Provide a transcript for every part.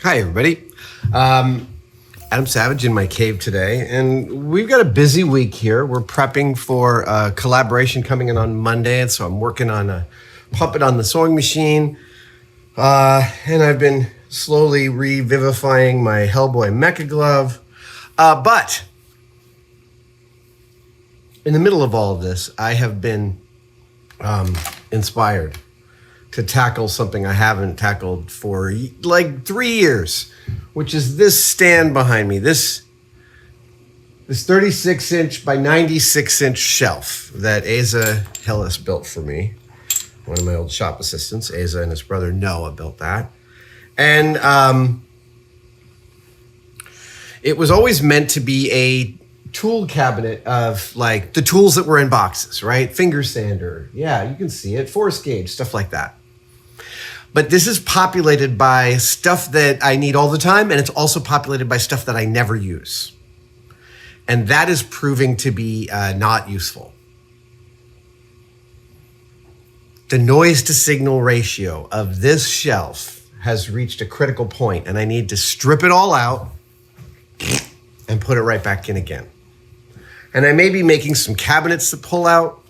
Hi, everybody. Adam Savage in my cave today, and we've got a busy week here. We're prepping for a collaboration coming in on Monday, and so I'm working on a puppet on the sewing machine, and I've been slowly revivifying my Hellboy mecha glove. But in the middle of all of this, I have been inspired to tackle something I haven't tackled for like 3 years, which is this stand behind me, this 36-inch by 96-inch shelf that Asa Hillis built for me. One of my old shop assistants, Asa, and his brother Noah built that. And it was always meant to be a tool cabinet of like the tools that were in boxes, right? Finger sander, yeah, you can see it, force gauge, stuff like that. But this is populated by stuff that I need all the time, and it's also populated by stuff that I never use. And that is proving to be not useful. The noise to signal ratio of this shelf has reached a critical point, and I need to strip it all out and put it right back in again. And I may be making some cabinets to pull out,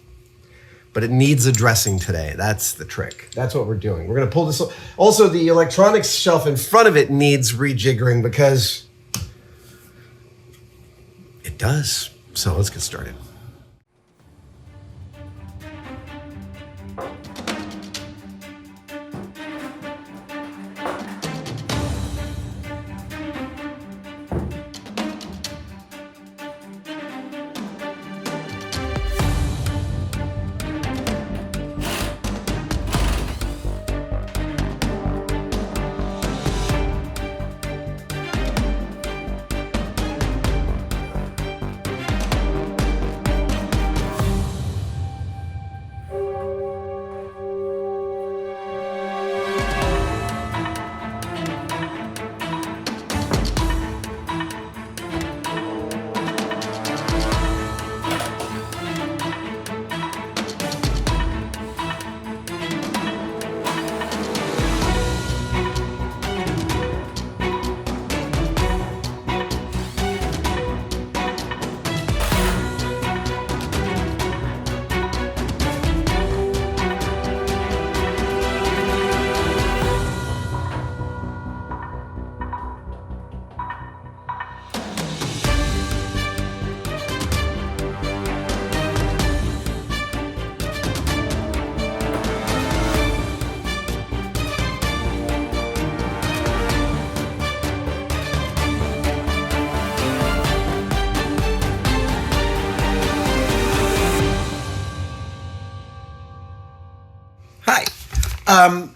but it needs addressing today. That's the trick. That's what we're doing. We're gonna pull this. Also, the electronics shelf in front of it needs rejiggering because it does. So let's get started.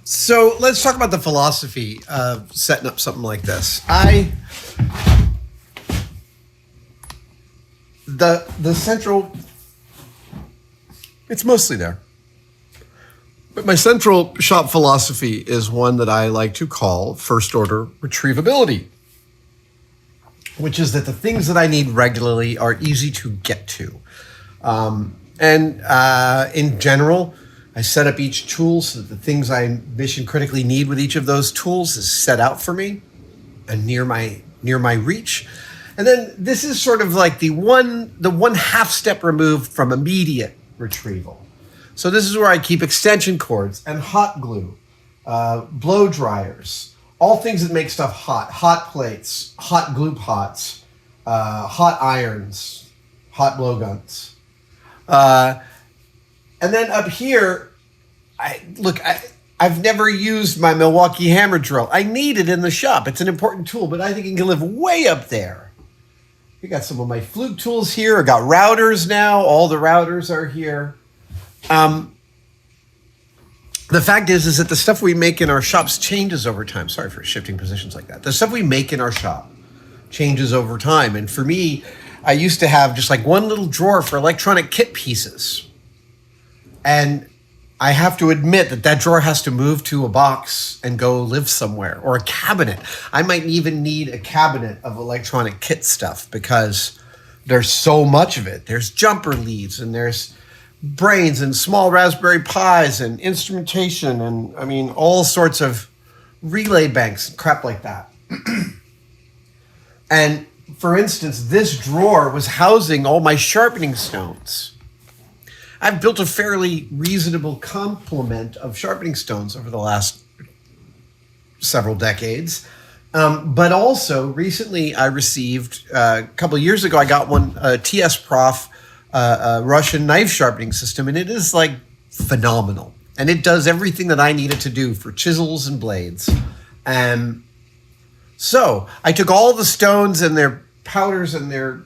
So let's talk about the philosophy of setting up something like this. The central, it's mostly there. But my central shop philosophy is one that I like to call first order retrievability, which is that the things that I need regularly are easy to get to. In general, I set up each tool so that the things I mission critically need with each of those tools is set out for me and near my reach. And then this is sort of like the one half step removed from immediate retrieval. So this is where I keep extension cords and hot glue, blow dryers, all things that make stuff hot, hot plates, hot glue pots, hot irons, hot blow guns. And then up here, I've never used my Milwaukee hammer drill. I need it in the shop. It's an important tool, but I think it can live way up there. I got some of my fluke tools here. I got routers now. All the routers are here. The fact is that the stuff we make in our shops changes over time. Sorry for shifting positions like that. The stuff we make in our shop changes over time. And for me, I used to have just like one little drawer for electronic kit pieces. And I have to admit that drawer has to move to a box and go live somewhere, or a cabinet. I might even need a cabinet of electronic kit stuff because there's so much of it. There's jumper leads and there's brains and small Raspberry Pis and instrumentation and all sorts of relay banks and crap like that. And for instance, this drawer was housing all my sharpening stones. I've built a fairly reasonable complement of sharpening stones over the last several decades. But also recently I received, a couple of years ago, I got one, TS Prof, Russian knife sharpening system, and it is like phenomenal. And it does everything that I need it to do for chisels and blades. And so I took all the stones and their powders and their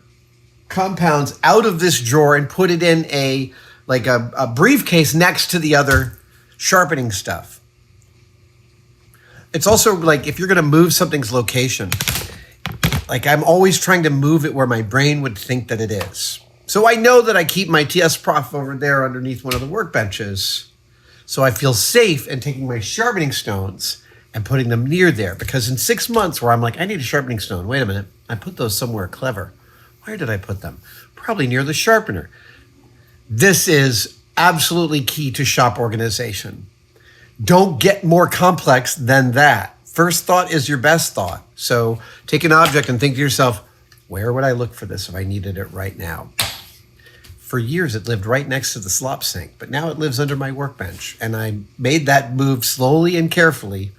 compounds out of this drawer and put it in a briefcase next to the other sharpening stuff. It's also like if you're going to move something's location, like I'm always trying to move it where my brain would think that it is. So I know that I keep my TS Prof over there underneath one of the workbenches. So I feel safe in taking my sharpening stones and putting them near there, because in 6 months where I'm like, I need a sharpening stone. Wait a minute. I put those somewhere clever. Where did I put them? Probably near the sharpener. This is absolutely key to shop organization. Don't get more complex than that. First thought is your best thought. So take an object and think to yourself, where would I look for this if I needed it right now? For years, it lived right next to the slop sink, but now it lives under my workbench. And I made that move slowly and carefully.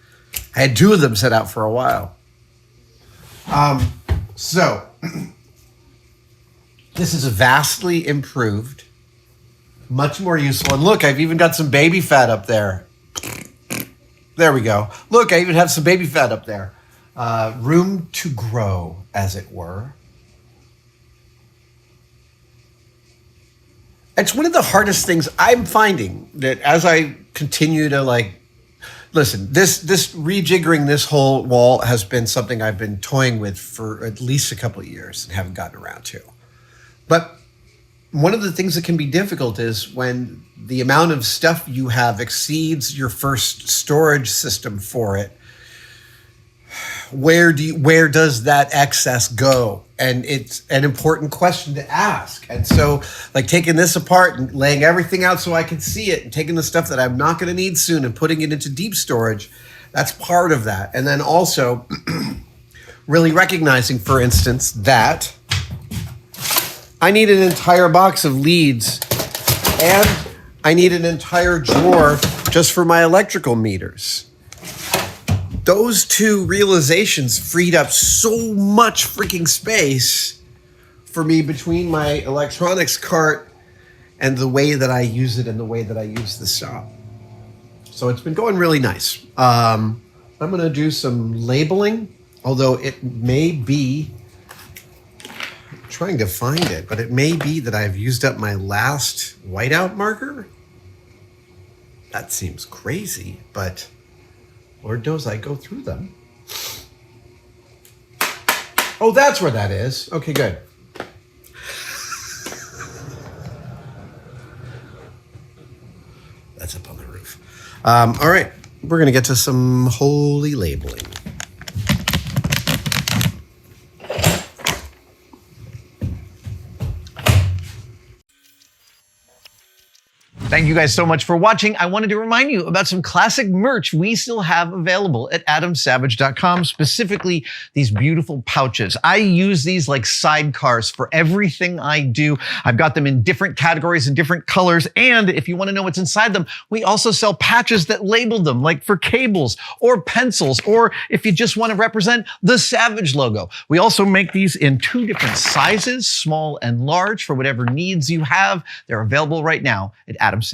I had 2 of them set out for a while. So this is a vastly improved, much more useful. And look, I've even got some baby fat up there. There we go. Look, I even have some baby fat up there. Room to grow, as it were. It's one of the hardest things I'm finding, that as I continue to listen, this rejiggering this whole wall has been something I've been toying with for at least a couple of years and haven't gotten around to. But one of the things that can be difficult is when the amount of stuff you have exceeds your first storage system for it. Where does that excess go? And it's an important question to ask. And so like taking this apart and laying everything out so I can see it, and taking the stuff that I'm not going to need soon and putting it into deep storage, that's part of that. And then also really recognizing, for instance, that I need an entire box of leads and I need an entire drawer just for my electrical meters. Those 2 realizations freed up so much freaking space for me between my electronics cart and the way that I use it and the way that I use the shop. So it's been going really nice. I'm going to do some labeling, although it may be, I'm trying to find it, but it may be that I've used up my last whiteout marker. That seems crazy, but Lord knows I go through them. Oh, that's where that is. Okay, good. That's up on the roof. All right, we're going to get to some holy labeling. Thank you guys so much for watching. I wanted to remind you about some classic merch we still have available at adamsavage.com, specifically these beautiful pouches. I use these like sidecars for everything I do. I've got them in different categories and different colors. And if you want to know what's inside them, we also sell patches that label them, like for cables or pencils, or if you just want to represent the Savage logo. We also make these in 2 different sizes, small and large, for whatever needs you have. They're available right now at adamsavage.com.